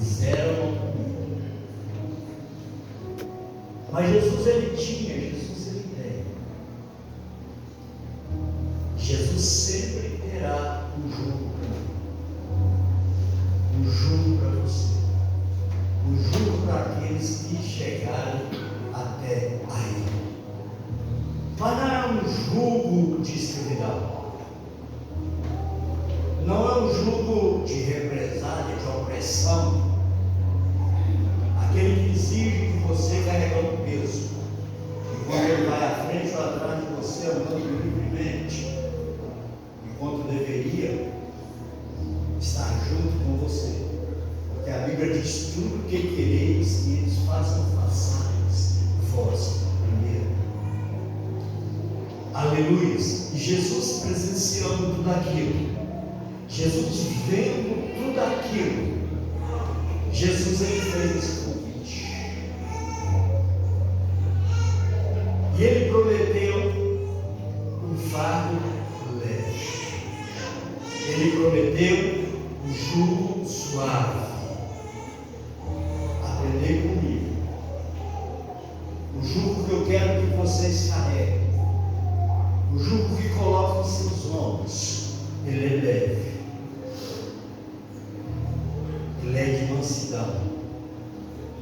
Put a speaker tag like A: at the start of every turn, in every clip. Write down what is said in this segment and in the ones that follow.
A: fizeram comigo. Mas Jesus ele tem. Jesus sempre terá um jugo para mim, um jugo para você, um jugo para aqueles que chegarem até a Ele. Mas não é um jugo de escravidão, não é um jugo de represália, de opressão, aquele que exige que você carregue o peso, e quando ele vai à frente ou atrás de você andando livremente, enquanto deveria estar junto com você, porque a Bíblia diz: tudo que quereis que eles façam, façais vós primeiro. Aleluia. E Jesus presenciando tudo aquilo, Jesus vendo tudo aquilo, Jesus ele fez esse convite, e ele prometeu um fardo leve, ele prometeu um jugo suave. Aprendei comigo, o jugo que eu quero que vocês carreguem, o jugo que coloca em seus ombros, ele é leve, ele é de mansidão,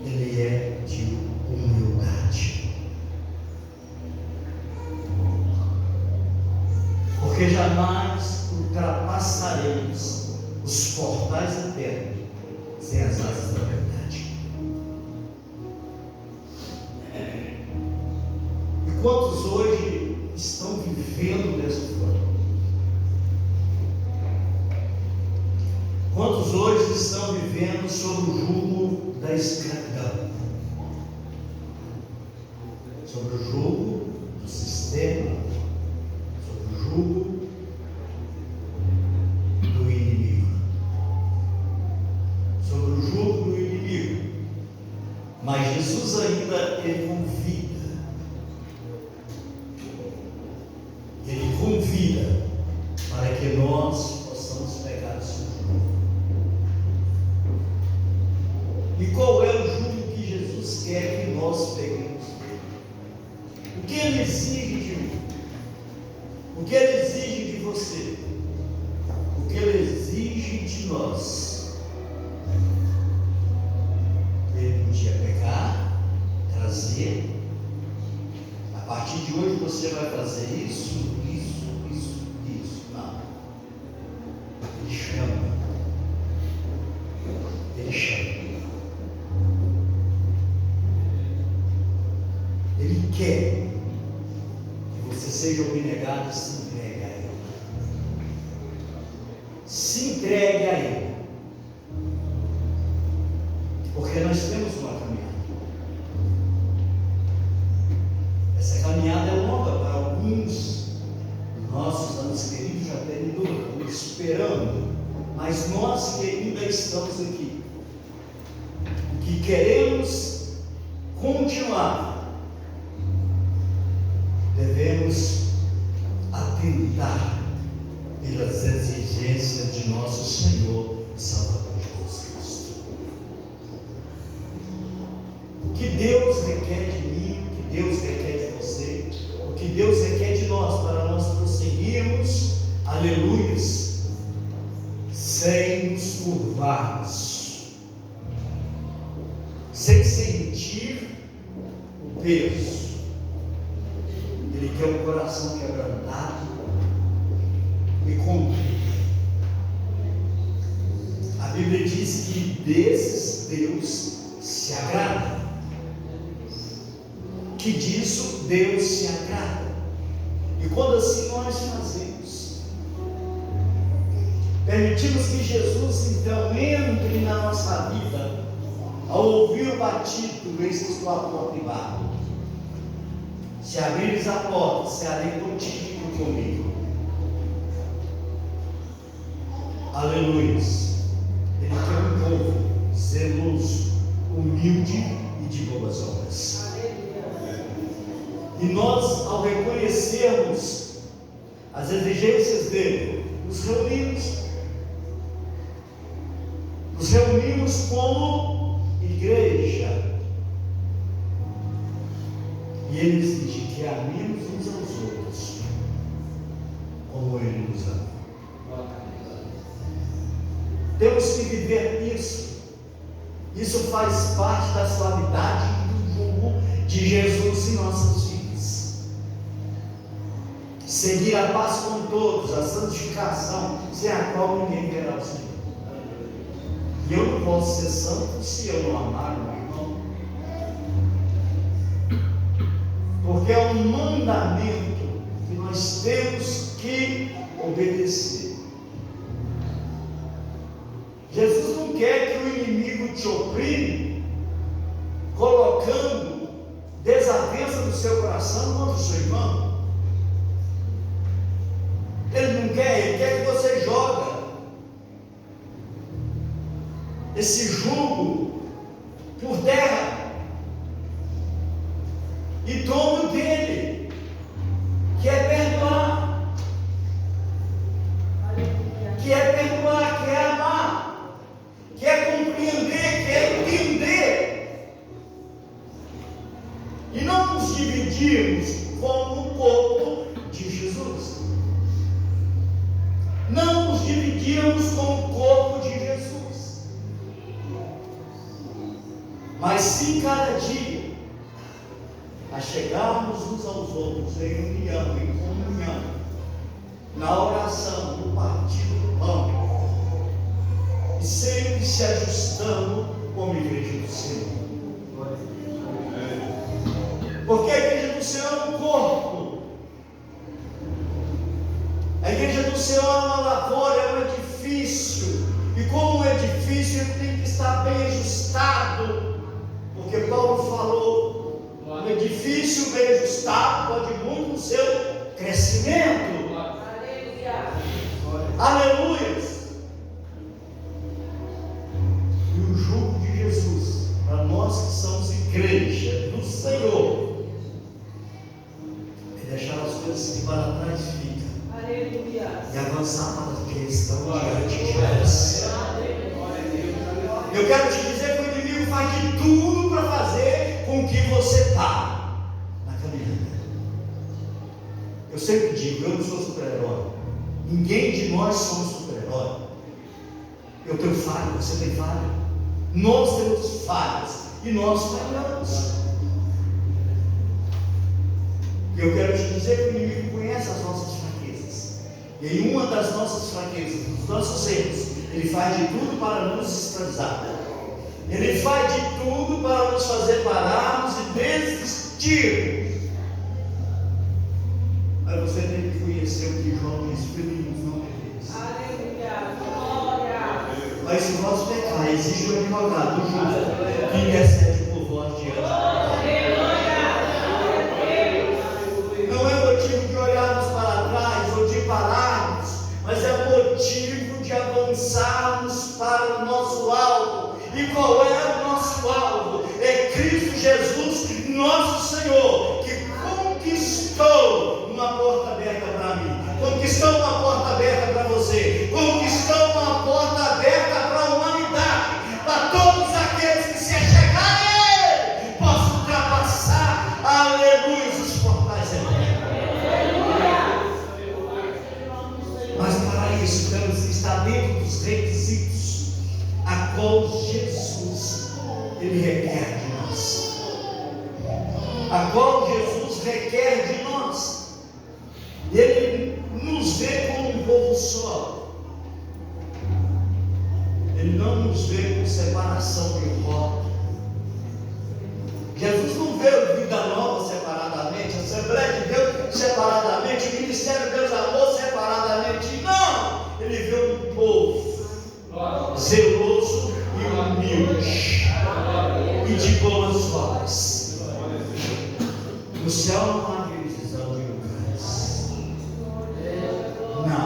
A: ele é de humildade, porque jamais ultrapassaremos os portais eternos sem as asas da verdade. E quantos hoje estão vivendo dessa forma? Quantos hoje estão vivendo sob o jugo da escravidão, sob o jugo do sistema, sob o jugo do inimigo, sob o jugo do inimigo? Mas Jesus ainda ele convida para que nós possamos pegar o seu jugo. E qual é o jugo que Jesus quer que nós peguemos? O que Ele exige de mim? O que Ele exige de você? O que Ele exige de nós? Ele podia pegar, trazer. A partir de hoje você vai fazer isso. Não. Ele chama. Ele quer que você seja abnegado e se entregue a Ele. Se entregue a Ele. Porque nós temos uma caminhada. Essa caminhada é longa para alguns. Nossos anos queridos já terminou, esperando. Mas nós que ainda estamos aqui, que queremos continuar, devemos atentar pelas exigências de nosso Senhor e Salvador Jesus Cristo. O que Deus requer de mim, o que Deus requer de você, o que Deus requer de nós, para nós prosseguirmos, aleluias, sem nos curvarmos, sem sentir o peso. Ele quer um coração quebrantado e contrito. A Bíblia diz que desses Deus se agrada, que disso Deus se agrada. E quando assim nós fazemos, permitimos que Jesus então entre na nossa vida, ao ouvir o batido, eis que estou à porta e bato. Se abrires a porta, serei contigo e comigo. Aleluia. Ele quer um povo zeloso, humilde e de boas obras. E nós, ao reconhecermos as exigências dele, nos reunimos seguirmos como igreja. E ele exige que amemos uns aos outros, como ele nos ama. Temos que viver isso. Isso faz parte da suavidade e do jugo de Jesus em nossas vidas. Seguir a paz com todos, a santificação, sem a qual ninguém verá o Senhor. E eu não posso ser santo se eu não amar o meu irmão. Porque é um mandamento que nós temos que obedecer. Jesus não quer que o inimigo te oprime, colocando desavença no seu coração contra o seu irmão. Ele não quer, ele quer que você joga esse jugo por terra e tome o dele, que é perdoar, que é perdoar, que é amar, que é compreender, que é entender, e não nos dividirmos como o corpo de Jesus. Não nos dividirmos como o corpo de Jesus, mas sim cada dia a chegarmos uns aos outros em união, em comunhão, na oração, no partir do pão, e sempre se ajustando como igreja do Senhor. Porque a igreja do Senhor é um corpo. A igreja do Senhor é uma lavoura, é um edifício. E como um edifício, ele tem que estar bem ajustado. Porque Paulo falou, um edifício bem ajustado pode muito no seu crescimento. Aleluia! E o jugo de Jesus, para nós que somos igreja do Senhor, é deixar as coisas que para trás ficam. Aleluia. E avançar para as que estão diante de nós. Eu quero te dizer que o inimigo faz de tudo para fazer com que você pare na caminhada. Eu sempre digo, eu não sou super-herói. Ninguém de nós somos super-herói. Eu tenho falha, você tem falha. Nós temos falhas e nós falhamos. E eu quero te dizer que o inimigo conhece as nossas fraquezas. E em uma das nossas fraquezas, dos nossos erros, ele faz de tudo para nos escravizar. Ele faz de tudo para nos fazer pararmos e desistir. Mas você tem que conhecer o que João diz: filhinhos, não pequeis. Aleluia, glória. Mas se vós pecar, existe um advogado justo que intercede por vós diante de Deus. Não é motivo de olharmos para trás ou de pararmos, mas é motivo de avançarmos para o nosso alvo. E qual é o nosso alvo? É Cristo Jesus, nosso Senhor, que conquistou uma porta aberta para mim, conquistou uma porta aberta para você, conquistou uma porta aberta para a humanidade, para todos aqueles que se achegarem a Ele, possam ultrapassar, aleluia, os portais eternos. Mas para isso temos que estar dentro dos requisitos a qual Jesus ele requer de nós, a qual Jesus requer de nós. Ele nos vê como um povo só. Ele não nos vê com separação de rota. Jesus não vê a vida nova separadamente, a Assembleia de Deus separadamente, o Ministério de Deus Amor separadamente. Não! Ele vê um povo zeloso e humilde e de boas obras. No céu não há divisão de lugares. Não.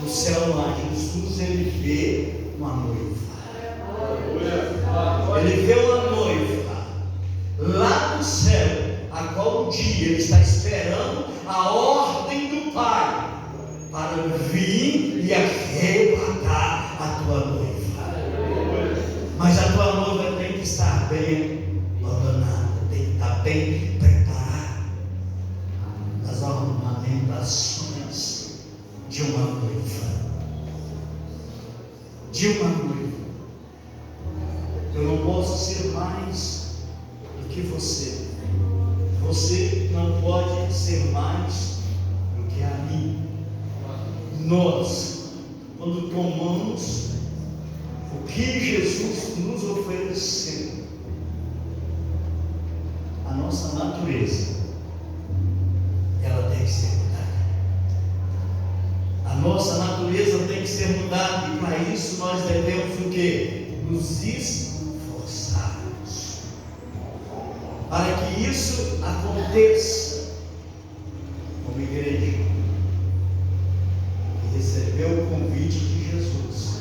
A: No céu não há. Jesus, ele vê uma noiva. Ele vê uma noiva lá no céu, a qual um dia ele está esperando a ordem do Pai para vir e arrebatar a tua noiva. bem ordenada, tem que estar bem preparada nas ornamentações de uma noiva. De uma noiva. Eu não posso ser mais do que você. Você não pode ser mais do que a mim. Nós, quando tomamos o que Jesus nos ofereceu, a nossa natureza, ela tem que ser mudada. A nossa natureza tem que ser mudada, e para isso nós devemos o quê? Nos esforçarmos. Para que isso aconteça, como igreja que recebeu o convite de Jesus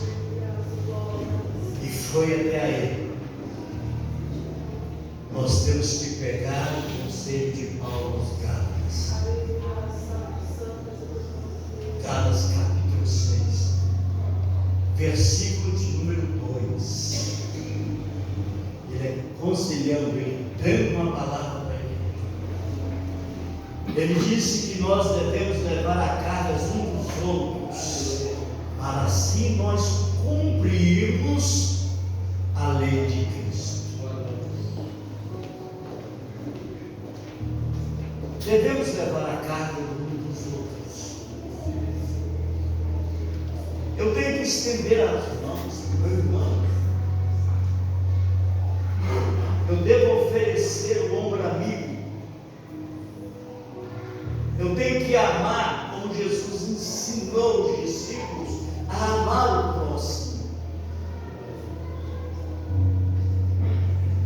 A: e foi até a Ele, nós temos que pegar o conselho de Paulo aos Gálatas. Gálatas capítulo 6, versículo de número 2. Ele é conciliando, ele dando uma palavra para ele. Ele disse que nós devemos levar a cargas uns dos outros, para assim nós cumprirmos a lei de Cristo. Devemos levar a carga uns dos outros. Eu tenho que estender as mãos do meu irmão. Eu devo oferecer o ombro amigo. Eu tenho que amar, como Jesus ensinou os discípulos a amar o próximo.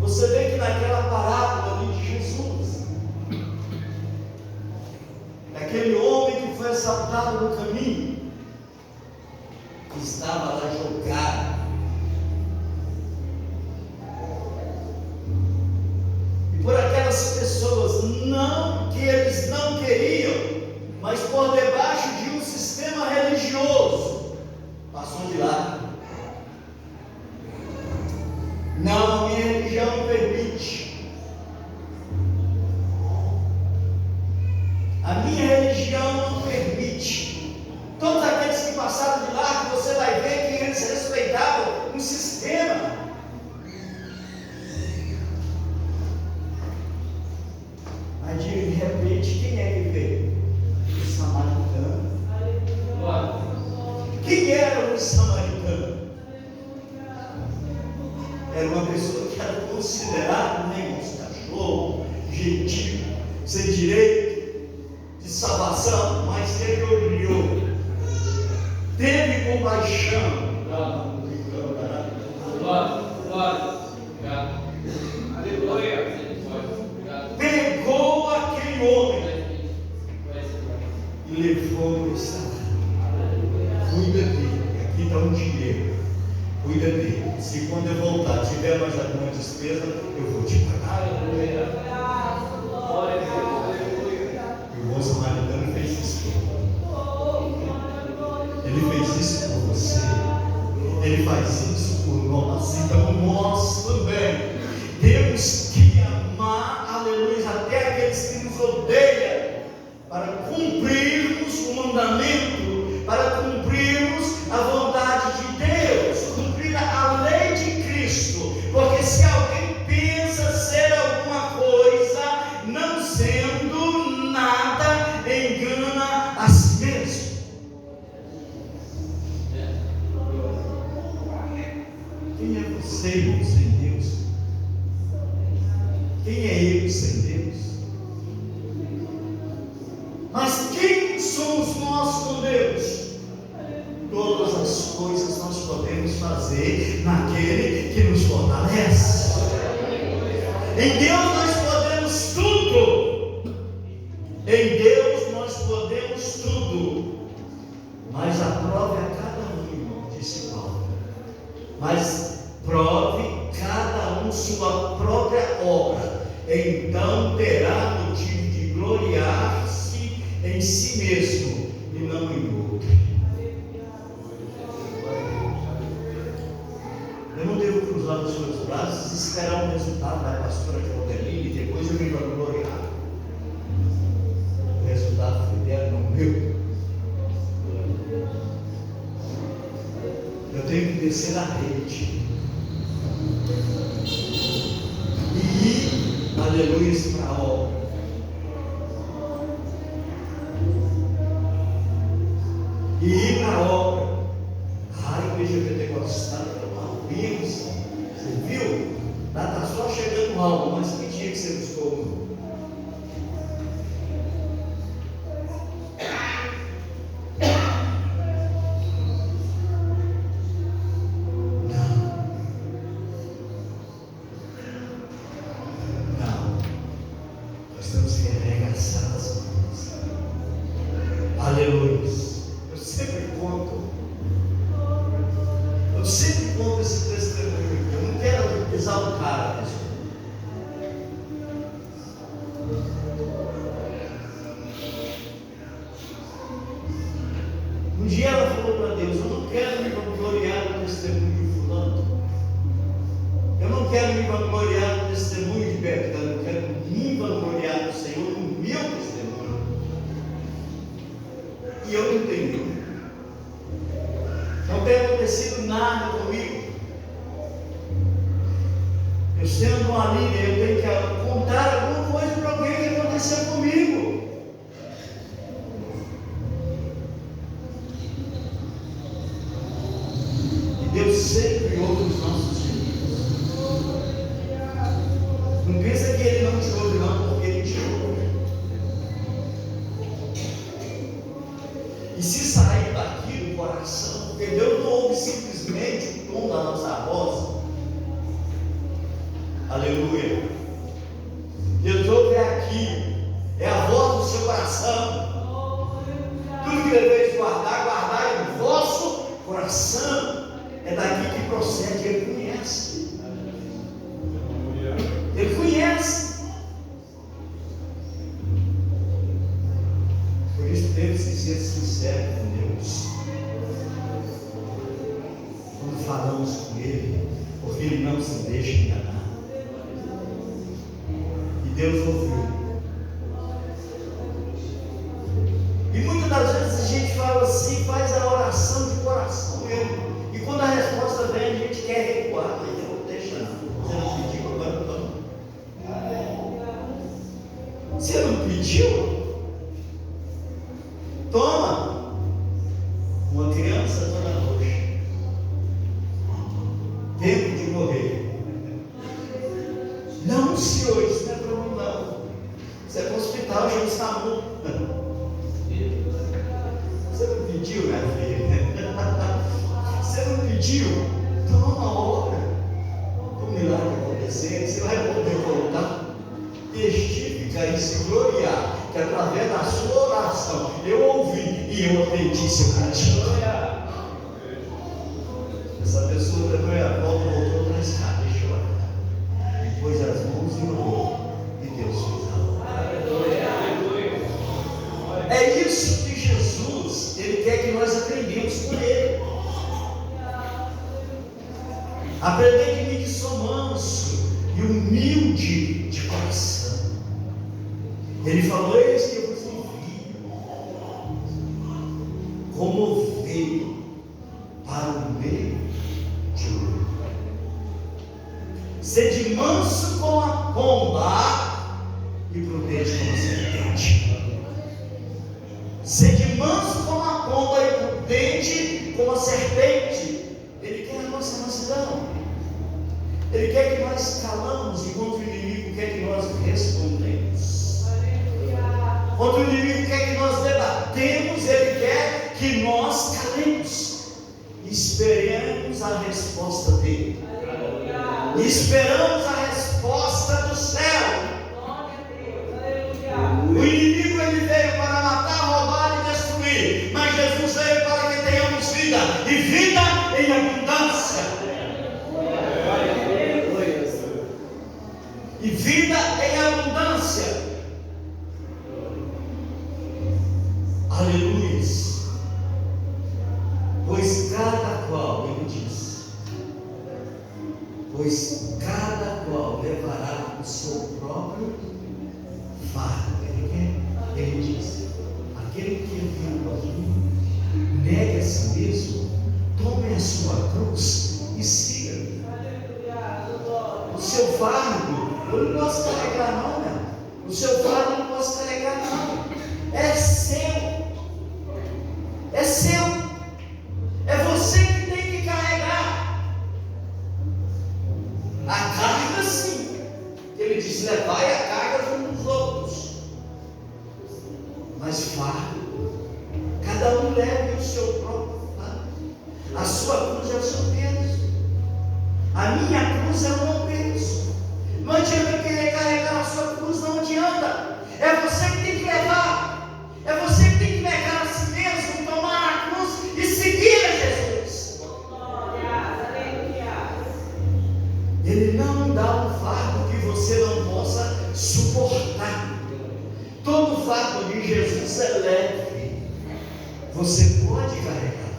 A: Você vê que naquela parábola ali de Jesus, aquele homem que foi assaltado no caminho, que estava lá jogado, por aquelas pessoas que eles não queriam, mas por debaixo de um sistema religioso, passou de lá. Não, a minha religião não permite. A minha religião não permite. Todos aqueles que passaram de lá, você vai ver que eles respeitavam um sistema. Mas de repente, quem é que veio? O samaritano. Quem era o samaritano? Era uma pessoa que era considerada nem um cachorro, gentil, sem direito de salvação, mas ele olhou, teve compaixão. Pegou aquele homem e levou esse salário. Cuida dele, aqui está um dinheiro. Cuida dele. Se quando eu voltar tiver mais alguma despesa, eu vou te pagar. E o bom samaritano fez isso por você. Ele fez isso por você. Ele faz isso por nós. Então nós também temos que amar, aleluia, até aqueles que nos odeiam, para cumprirmos o mandamento, para cumprirmos a vontade de Deus, cumprir a lei de Cristo. Porque se alguém pensa ser alguma coisa, não sendo nada, engana a si mesmo. Quem é você, irmão, sem Deus? Quem é eu sem Deus? Mas quem somos nós com Deus? Todas as coisas nós podemos fazer naquele que nos fortalece. Em Deus nós podemos tudo. Em Deus nós podemos tudo. Mas aprove a cada um, irmão, disse Paulo. Mas prove cada um sua própria obra. Então terá motivo de gloriar-se em si mesmo e não em outro. Eu não devo cruzar cruzar os seus braços e esperar um resultado da pastora Claudeline e depois eu me vangloriar. O resultado foi dela, não meu. Eu tenho que descer na rede e ir, aleluia, para a obra. E ir para a obra. A igreja pentecostal, você viu? Lá está só chegando algo, mas que dia que você buscou? Um dia ela falou para Deus: eu não quero me vangloriar no testemunho de fulano, eu não quero me vangloriar no testemunho de Betânia, eu quero me vangloriar no Senhor, no meu testemunho. E eu não tenho, não tem acontecido nada comigo. Eu sendo uma líder, eu tenho que contar alguma coisa para alguém que aconteceu comigo. Deus sempre ouve os nossos gemidos. Não pensa que Ele não te ouve, não, porque Ele te ouve. E se sair daqui do coração, porque Deus não ouve simplesmente o tom da nossa voz. Aleluia. Deus ouve aqui, é a voz do seu coração. Tudo que deveis guardar, guardai no vosso coração. É daqui que procede, Ele conhece. Ele conhece. Por isso temos que ser sinceros com Deus quando falamos com Ele, porque Ele não se deixa enganar. E Deus ouviu. E muitas das vezes a gente fala assim, faz a oração de coração mesmo. E quando a resposta vem, a gente quer recuar, mas eu não deixa não. Você não pediu, agora toma. Você não pediu? Toma. Uma criança toda roxa. Tempo de morrer. Não, senhor, isso não é para mim não. Isso é para o hospital, já está bom. Você não pediu, minha filha? Você não pediu? Toma a hora. O milagre acontecer, você vai poder voltar, testificar e se gloriar, que através da sua oração eu ouvi e eu atendi seu cantinho. Essa pessoa depois a volta voltou para a escada e chorou. E pôs as mãos e orou. E Deus fez a obra. É isso que Jesus, Ele quer que nós aprendamos com Ele. Aprender de mim que sou manso e humilde de coração. Ele falou: eis que eu vos envio como ovelha para o meio de ouro. Sede manso como a pomba e prudente como a serpente. Sede manso como a pomba e prudente como a serpente. Ele quer a nossa mansidão. Ele quer que nós calamos e contra o inimigo quer que nós respondemos. Contra o inimigo quer que nós debatemos. Ele quer que nós calemos e esperemos a resposta dele. E esperamos a resposta do céu. O inimigo ele veio para matar, roubar e destruir, mas Jesus veio para que tenhamos vida e vida em abundância. E vida em abundância. Aleluia. Pois cada qual, ele diz, pois cada qual levará o seu próprio fardo. Ele diz: aquele que viu aqui, negue a si mesmo, tome a sua cruz e siga-me. O seu fardo eu não posso carregar, não, né? O seu fardo eu não posso carregar, não. É seu. É seu. É você que tem que carregar. A carga, sim. Ele diz: levai a carga junto dos outros. Mas fardo, cada um leve o seu próprio fardo. A sua cruz é o seu peso. A minha cruz é o meu peso. Não adianta querer carregar a sua cruz, não adianta. É você que tem que levar. É você que tem que negar a si mesmo, tomar a cruz e seguir a Jesus. Ele não dá um fardo que você não possa suportar. Todo fardo de Jesus é leve. Você pode carregar.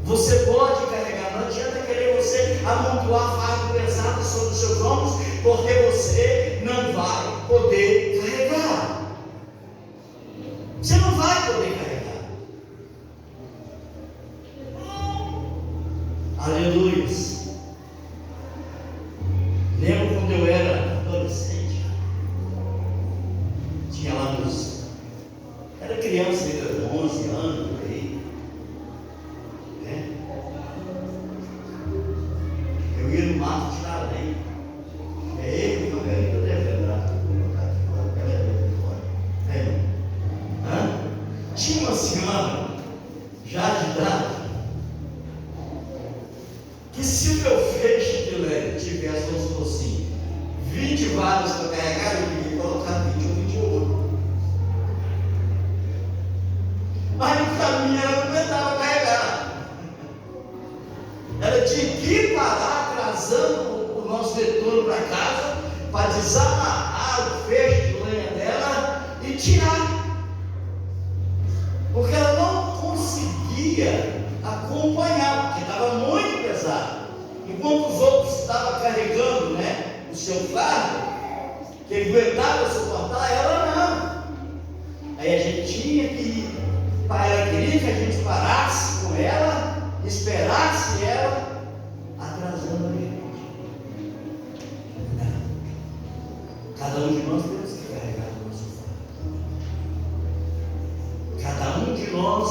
A: Você pode carregar. Não adianta querer você amontoar fardo pesado sobre os seus ombros, porque você não vai poder carregar. Você não vai poder carregar. Aleluia. Lembro quando eu era adolescente, tinha lá era criança ainda, 11 anos, por aí, né? Eu ia no mato tirar lenha. É ele, meu velho, eu devo lembrar, vou botar aqui fora. Tinha uma senhora, já de idade, que se o meu feixe de lenha tivesse, vamos supor assim, 20 varas para carregar, eu queria colocar 20 ou 28. Mas no caminho ela não aguentava carregar. Ela tinha que parar atrasando o nosso retorno para casa para desamarrar o feixe de lenha dela e tirar. Porque ela não conseguia acompanhar, porque estava muito pesado. Enquanto os outros estavam carregando, né, o seu fardo, que ele aguentava suportar, ela não. Aí a gente tinha que ir. Ela queria que a gente parasse com ela, esperasse ela, atrasando a gente. Não. Cada um de nós temos que carregar o nosso fardo. Cada um de nós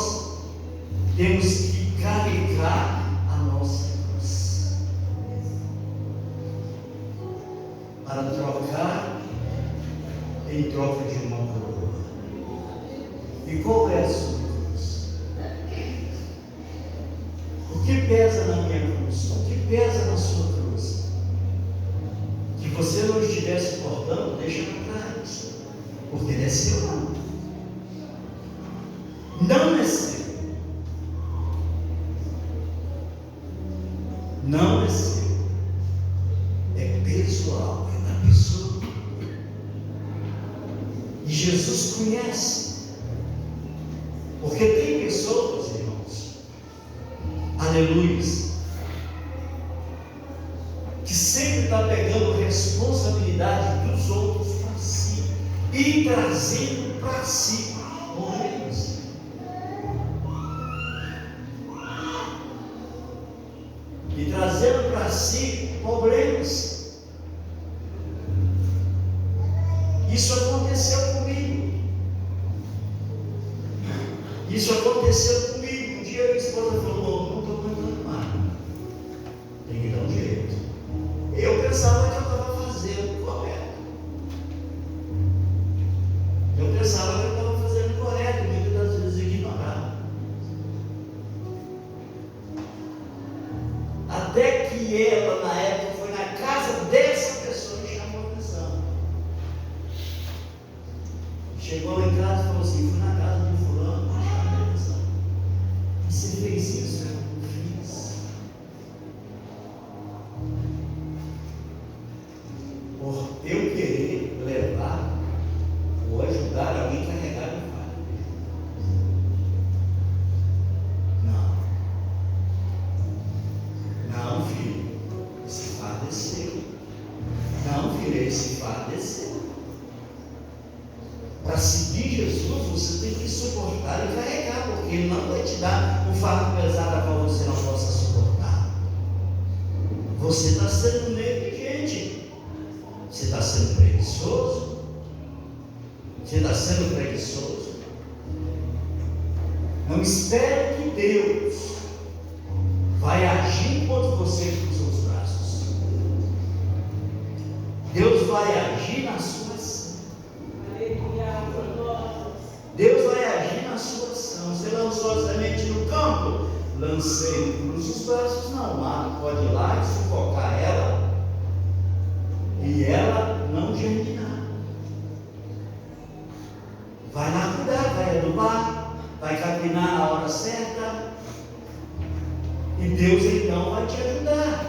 A: temos que carregar a nossa cruz. Para trocar em troca de uma coroa. E qual é a sua cruz? O que pesa na minha cruz? O que pesa na sua cruz? Que você não estiver suportando, deixa para trás. Porque não é seu, não. Não é seu. Não é seu. É pessoal, é da pessoa. E Jesus conhece. Porque tem pessoas, irmãos, aleluia, que sempre está pegando responsabilidade dos outros para si e trazendo para si problemas. E trazendo para si problemas. Isso aconteceu comigo. Isso aconteceu comigo. Um dia a minha esposa falou: não estou aguentando mais. Tem que dar um jeito. Eu pensava que eu estava fazendo correto. Eu pensava que eu estava fazendo correto, muitas das vezes ignorava. Até que ela, na época, foi na casa dessa pessoa e chamou a atenção. Chegou lá em casa e falou assim: fui na casa de fulano, chamou a atenção. Você fez isso? Eu fiz. Por eu querer levar ou ajudar alguém a carregar o fardo. Não. esse fardo descer. Para seguir Jesus, você tem que suportar e carregar, porque Ele não vai te dar um fardo pesado a qual você não possa suportar. Você está sendo negligente, você está sendo preguiçoso, você está sendo preguiçoso. Não espere que Deus vai agir enquanto você cruza os braços. Deus vai agir na sua ação. Deus vai agir na sua ação. Você lançou a semente no campo, lancei, cruza os braços, não. O mato pode ir lá e sufocar ela, e ela não germinar. Vai lá cuidar, vai adubar, vai capinar na hora certa, e Deus então vai te ajudar.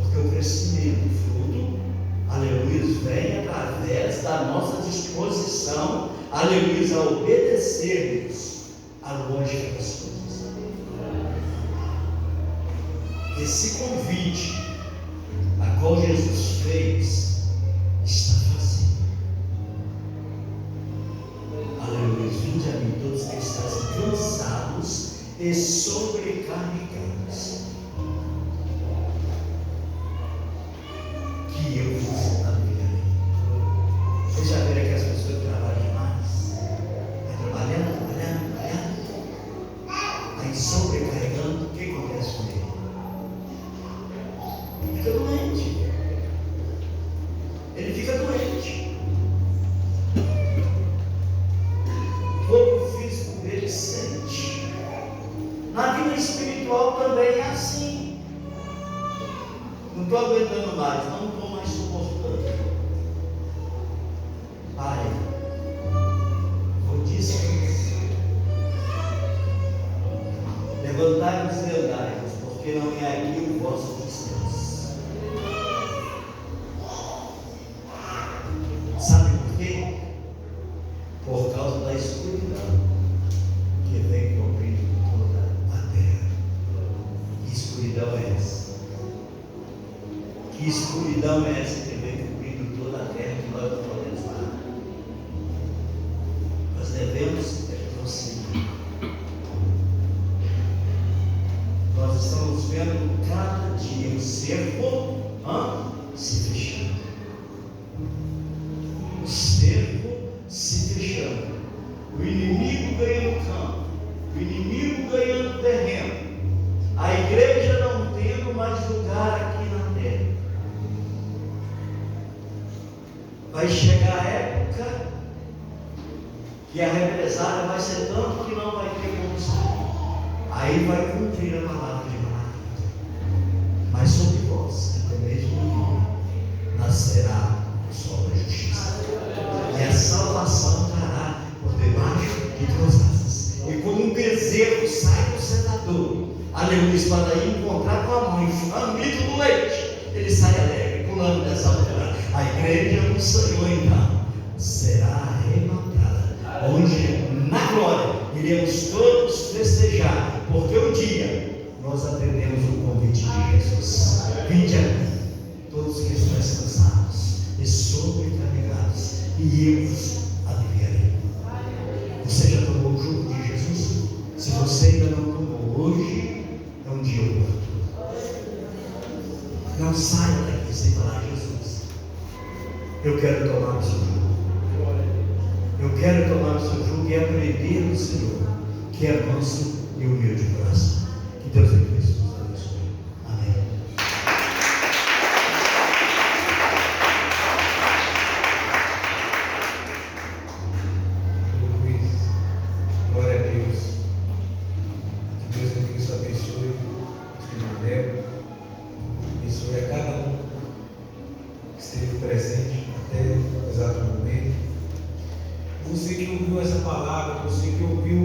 A: Porque o crescimento, o fruto, aleluia, vem através da nossa disposição, aleluia, a obedecermos à lógica das coisas. Esse convite a qual Jesus fez está fazendo. Aleluia, vinde a mim todos que estáis cansados e sobrecarregados, que eu vos aliviarei. Vocês já viram que as pessoas que trabalham demais, vai trabalhando, aí sobrecarregando, o que acontece com ele? Fica doente. Ele fica doente. O corpo físico dele sente. Na vida espiritual também é assim. Não estou aguentando mais, não estou mais suportando. Pai, vou descansar. Levantai-vos e andai-vos, porque não é aqui o vosso descanso. Sabe por quê? Por causa da escuridão que vem cobrindo toda a terra. Que escuridão é essa? Que escuridão é essa que vem cobrindo toda a terra que nós não podemos parar? Nós devemos prosseguir. Nós estamos vendo cada dia o cerco se fechando. O cerco se fechando. O inimigo ganhando campo. O inimigo ganhando terreno. A igreja não tendo mais lugar aqui na terra. Vai chegar a época que a represália vai ser tanto que não vai ter como sair. Aí vai cumprir a palavra de maravilha. Mas sobre vós, que temeis o Senhor, nascerá o sol da justiça. E a salvação trará por debaixo de tuas asas. E como um bezerro sai do sedador, aleluia, para ir encontrar com a mãe, faminto do leite, ele sai alegre, pulando dessa altura. A igreja do Senhor, então, será arrebatada, onde na glória iremos todos festejar, porque um dia nós atendemos o convite de Jesus. Vinde a mim, todos que estáis cansados e sobrecarregados, e eu vos aliviarei. Você já tomou o jugo de Jesus? Se você ainda não tomou, hoje é um dia oportuno. Não saia daqui sem falar: Jesus, eu quero tomar o seu jugo. Eu quero tomar o seu jugo e aprender do Senhor, que é manso e humilde de coração. Que Deus em Cristo nos abençoe. Amém.
B: Glória a Deus. Que Deus em Cristo abençoe o irmão, abençoe a cada um que esteve presente até o exato momento. Você que ouviu essa palavra, você que ouviu